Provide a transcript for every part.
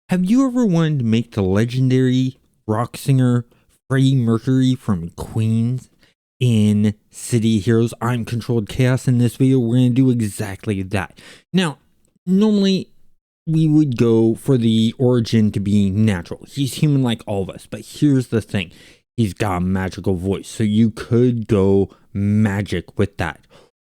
Have you ever wanted to make the legendary rock singer Freddie Mercury from Queen in City Heroes? I'm Controlled Chaos. In this video, we're going to do exactly that. Now, normally we would go for the origin to be natural. He's human like all of us, but here's the thing. He's got a magical voice, so you could go magic with that.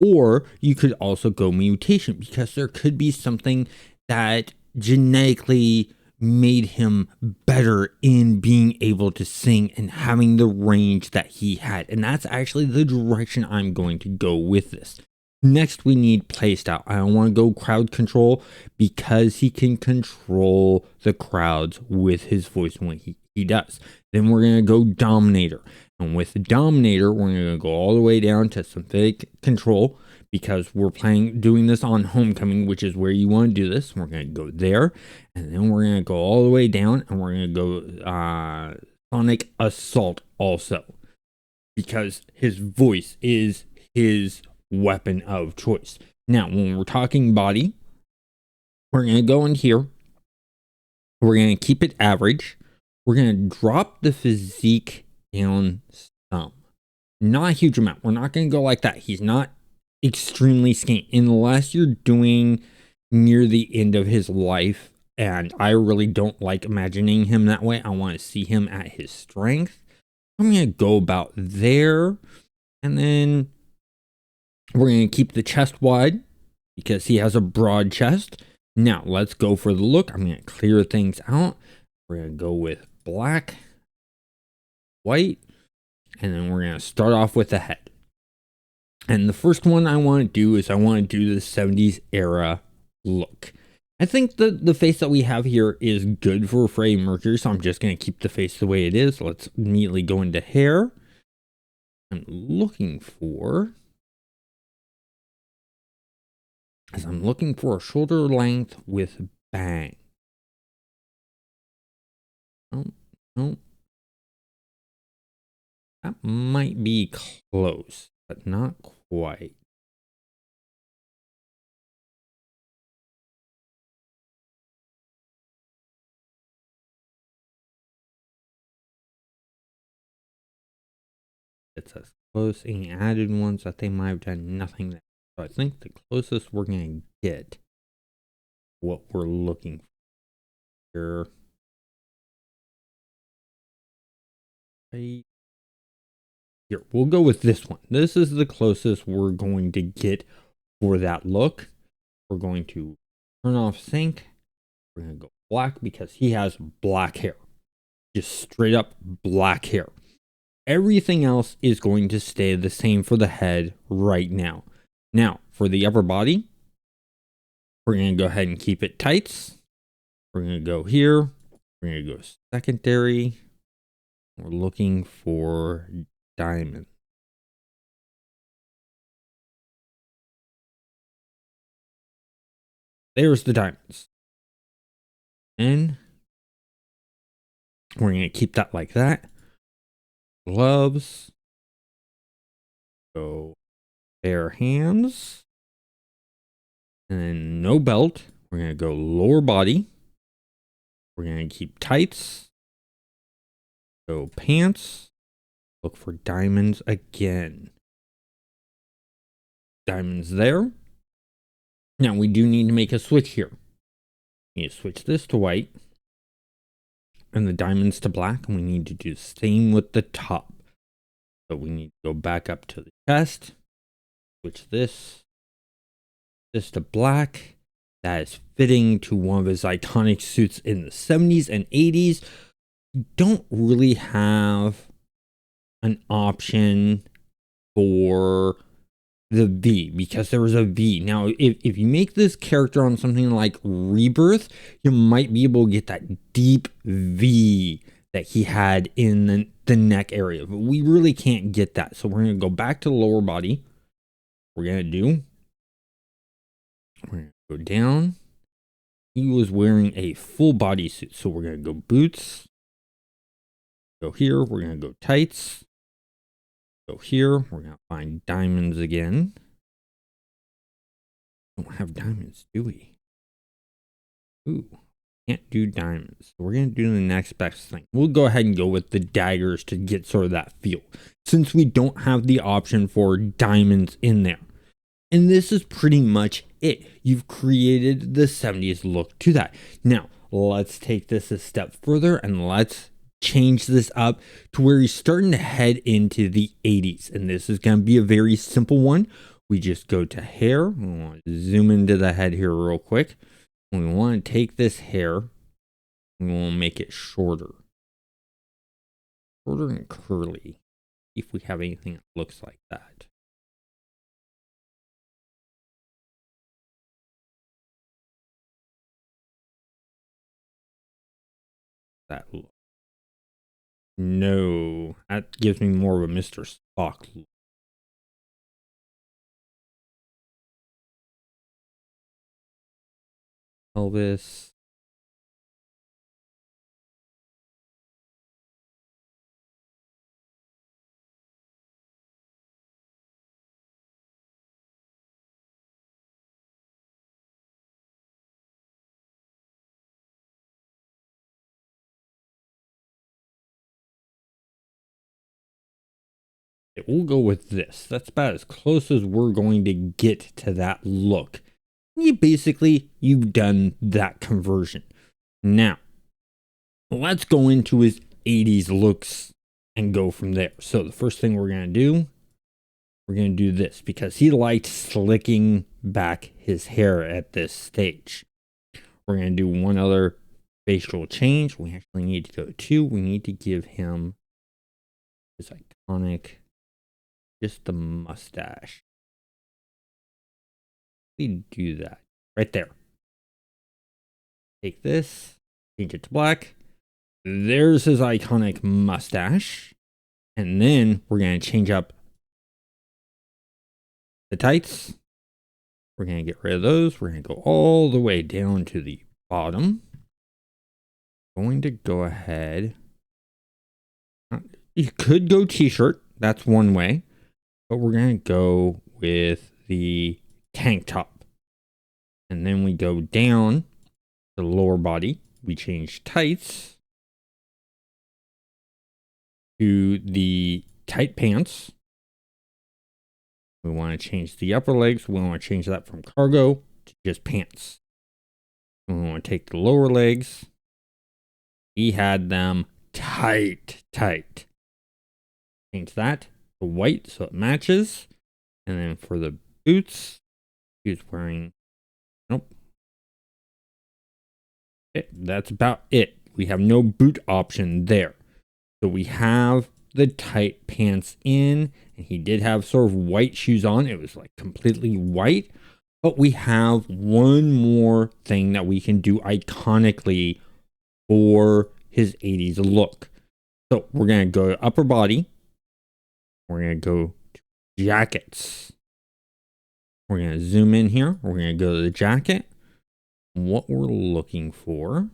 Or you could also go mutation, because there could be something that genetically made him better in being able to sing and having the range that he had. And that's actually the direction I'm going to go with this. Next, we need playstyle. I don't want to go crowd control because he can control the crowds with his voice when he does. Then we're going to go dominator. And with the dominator, we're going to go all the way down to synthetic control, because we're doing this on homecoming, which is where you want to do this. We're going to go there, and then we're going to go all the way down, and we're going to go sonic assault also, because his voice is his weapon of choice. Now, when we're talking body, we're going to go in here. We're going to keep it average. We're going to drop the physique down some. Not a huge amount. We're not going to go like that. He's not extremely skinny unless you're doing near the end of his life, and I really don't like imagining him that way. I want to see him at his strength. I'm going to go about there, and then we're going to keep the chest wide because he has a broad chest. Now let's go for the look. I'm going to clear things out. We're going to go with black, white, and then we're going to start off with the head. And the first one I want to do is I want to do the 70s era look. I think the face that we have here is good for Freddie Mercury, so I'm just going to keep the face the way it is. Let's immediately go into hair. I'm looking for a shoulder length with bang. Oh, that might be close, but not quite. It's as close. Any added ones that they might have done, nothing there. So I think the closest we're going to get what we're looking for here. Here, we'll go with this one. This is the closest we're going to get for that look. We're going to turn off sync. We're going to go black because he has black hair. Just straight up black hair. Everything else is going to stay the same for the head right now. Now, for the upper body, we're going to go ahead and keep it tights. We're going to go here. We're going to go secondary. We're looking for diamond. There's the diamonds. And we're going to keep that like that. Gloves. Go bare hands. And then no belt. We're going to go lower body. We're going to keep tights. Go pants. Look for diamonds again. Diamonds there. Now we do need to make a switch here. We need to switch this to white and the diamonds to black, and we need to do the same with the top. So we need to go back up to the chest, switch this to black. That is fitting to one of his iconic suits in the 70s and 80s. You don't really have an option for the V, because there was a V. Now, if you make this character on something like Rebirth, you might be able to get that deep V that he had in the neck area, but we really can't get that. So we're going to go back to the lower body. We're going to go down. He was wearing a full body suit, so we're going to go boots. Go here. We're going to go tights. Go here. We're going to find diamonds again. Don't have diamonds, do we? Ooh, Can't do diamonds. So we're going to do the next best thing. We'll go ahead and go with the daggers to get sort of that feel, since we don't have the option for diamonds in there. And this is pretty much it. You've created the 70s look to that. Now, let's take this a step further and let's change this up to where he's starting to head into the 80s. And this is going to be a very simple one. We just go to hair. We want to zoom into the head here real quick. We want to take this hair. We want to make it shorter. Shorter and curly. If we have anything that looks like that. That look. No, that gives me more of a Mr. Spock look. Elvis. We'll go with this. That's about as close as we're going to get to that look. You've done that conversion. Now, let's go into his 80s looks and go from there. So the first thing we're going to do, we're going to do this because he liked slicking back his hair at this stage. We're going to do one other facial change. We actually need to go to, we need to give him his iconic, just the mustache. We do that right there. Take this, change it to black. There's his iconic mustache. And then we're going to change up the tights. We're going to get rid of those. We're going to go all the way down to the bottom. Going to go ahead. You could go t-shirt. That's one way. But we're going to go with the tank top. And then we go down the lower body. We change tights to the tight pants. We want to change the upper legs. We want to change that from cargo to just pants. And we want to take the lower legs. He had them tight. Change that to white so it matches. And then for the boots, he was wearing, nope. That's about it. We have no boot option there. So we have the tight pants in, and he did have sort of white shoes on. It was like completely white. But we have one more thing that we can do iconically for his 80s look. So we're going to go to upper body. We're going to go to jackets. We're going to zoom in here. We're going to go to the jacket. What we're looking for,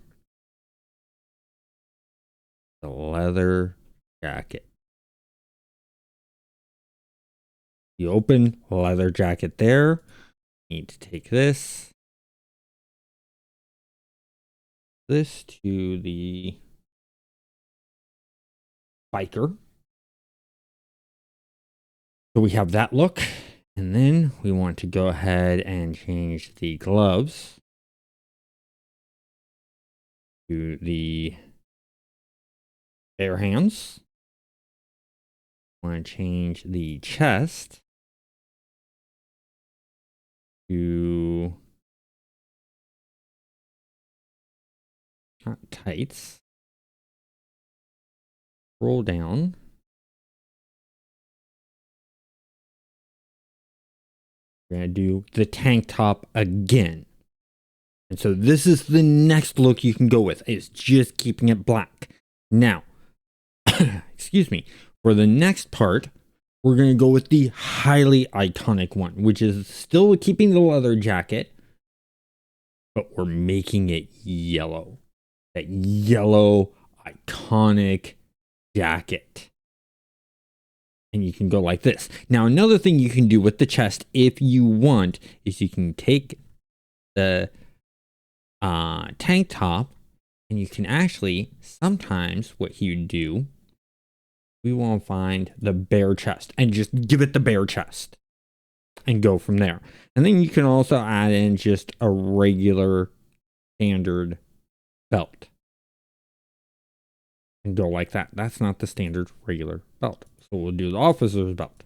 the leather jacket. The open leather jacket there. Need to take this to the biker. So we have that look, and then we want to go ahead and change the gloves to the bare hands. Want to change the chest to not tights. Roll down. We're going to do the tank top again. And so this is the next look you can go with. It's just keeping it black. Now, excuse me, for the next part, we're going to go with the highly iconic one, which is still keeping the leather jacket, but we're making it yellow. That yellow iconic jacket. And you can go like this. Now, another thing you can do with the chest, if you want, is you can take the tank top And you can actually, sometimes what he would do, we want to find the bare chest and just give it the bare chest and go from there. And then you can also add in just a regular standard belt and go like that. That's not the standard regular belt. So we'll do the officer's belt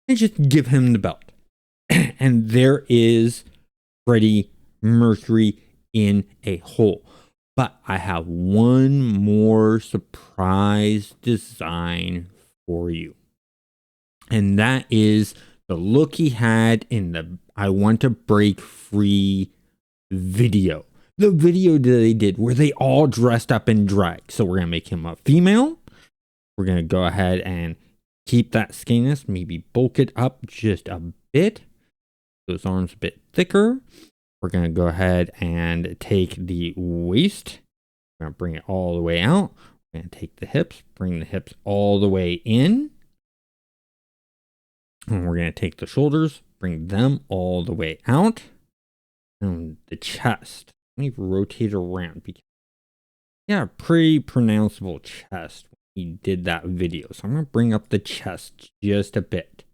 and just give him the belt. And there is Freddie Mercury in a hole. But I have one more surprise design for you. And that is the look he had in the I Want to Break Free video. The video that they did where they all dressed up in drag. So we're going to make him a female. We're going to go ahead and keep that skinniness, maybe bulk it up just a bit. Those arms a bit thicker. We're going to go ahead and take the waist. We're going to bring it all the way out. We're going to take the hips, bring the hips all the way in. And we're going to take the shoulders, bring them all the way out. And the chest. Let me rotate around. Because yeah, pretty pronounceable chest when he did that video. So I'm going to bring up the chest just a bit.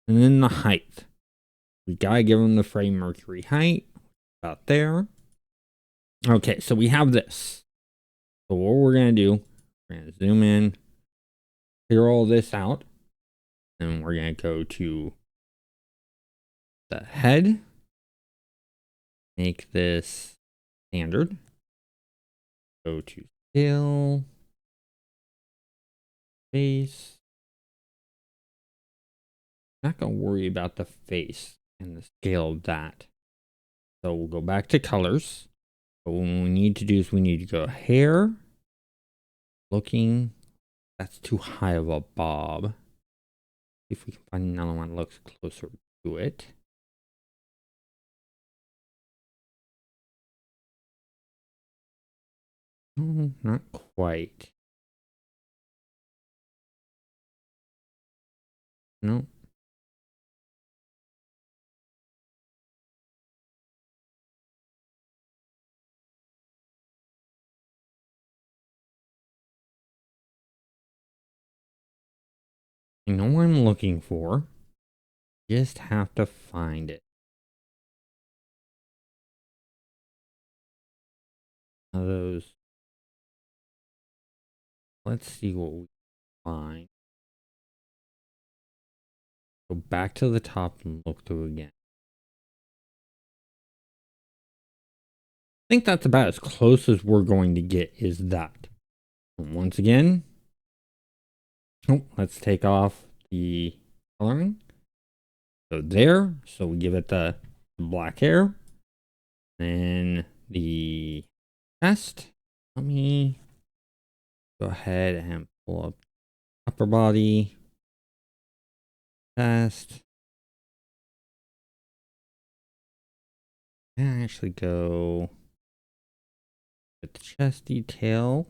And then the height. We got to give him the Freddie Mercury height. About there. Okay, so we have this. So what we're going to do, we're going to zoom in, clear all this out, and we're going to go to the head, make this standard, go to scale, face. Not going to worry about the face and the scale of that. So we'll go back to colors. But what we need to do is we need to go hair, looking, that's too high of a bob. If we can find another one that looks closer to it. Oh, not quite. No. I know what I'm looking for. Just have to find it. Now those. Let's see what we find. Go back to the top and look through again. I think that's about as close as we're going to get is that. And once again, let's take off the coloring. So there, so we give it the black hair. Then the chest. Let me go ahead and pull up upper body, chest. And actually go with the chest detail.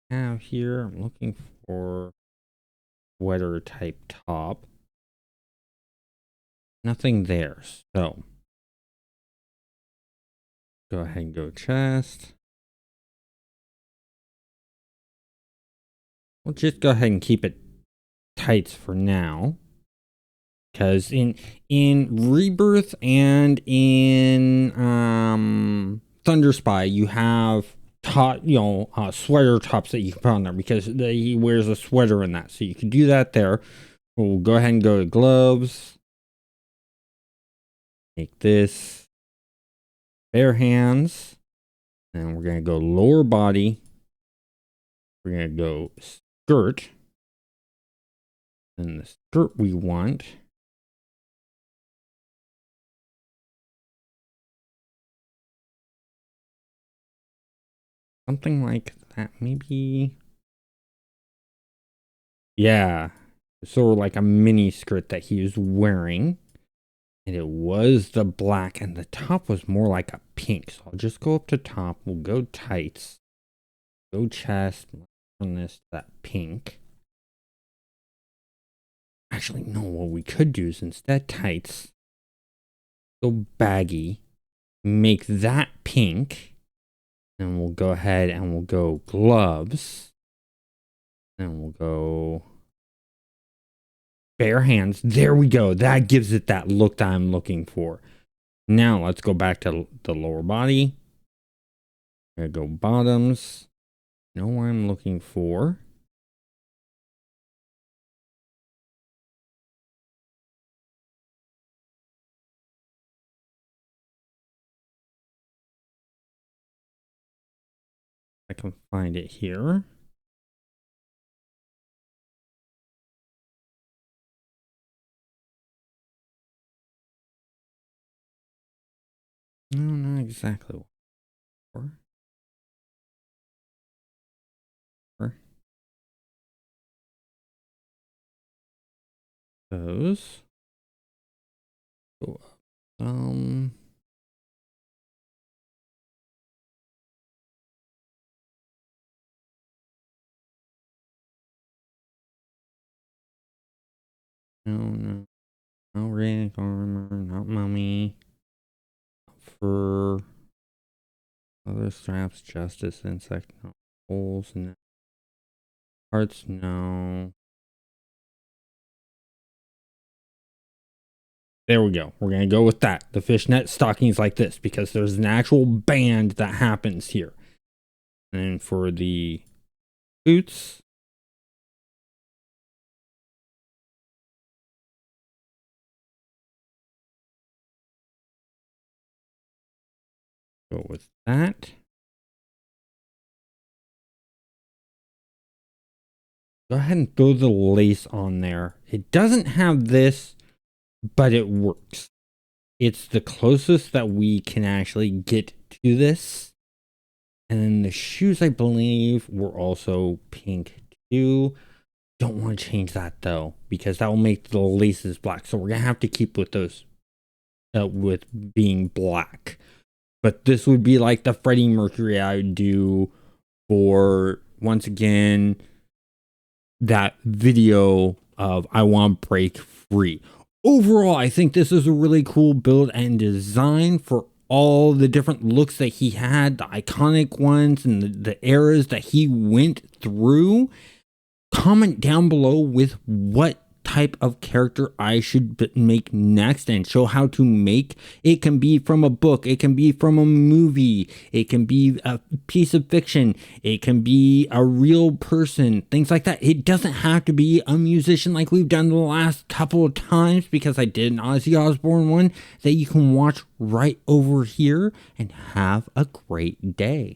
Now here, I'm looking for sweater type top. Nothing there, so go ahead and go chest. We'll just go ahead and keep it tights for now. Because in Rebirth and in Thunder Spy, you have sweater tops that you can put on there because he wears a sweater in that. So you can do that there. We'll go ahead and go to gloves. Make this bare hands. And we're going to go lower body. We're going to go skirt. And the skirt we want. Something like that, maybe. Yeah. Sort of like a mini skirt that he was wearing. And it was the black, and the top was more like a pink. So I'll just go up to top. We'll go tights. Go chest. Turn this to that pink. Actually, no, what we could do is instead tights. Go baggy. make that pink. And we'll go ahead and we'll go gloves. And we'll go bare hands. There we go. That gives it that look that I'm looking for. Now let's go back to the lower body. There go bottoms. Know what I'm looking for. I can find it here. No, not exactly. Those. Go up. No. No red armor, not mummy. Fur. Other straps, justice, insect, no. Holes, no. Hearts, no. There we go. We're going to go with that. The fishnet stockings like this because there's an actual band that happens here. And for the boots, go with that. Go ahead and throw the lace on there. It doesn't have this, but it works. It's the closest that we can actually get to this. And then the shoes, I believe, were also pink too. Don't want to change that though, because that will make the laces black. So we're going to have to keep with those, with being black. But this would be like the Freddie Mercury I would do for, once again, that video of I Want to Break Free. Overall, I think this is a really cool build and design for all the different looks that he had, the iconic ones and the eras that he went through. Comment down below with what type of character I should make next and show how to make. It can be from a book, it can be from a movie, it can be a piece of fiction, it can be a real person, things like that. It doesn't have to be a musician like we've done the last couple of times, because I did an Ozzy Osbourne one that you can watch right over here and have a great day.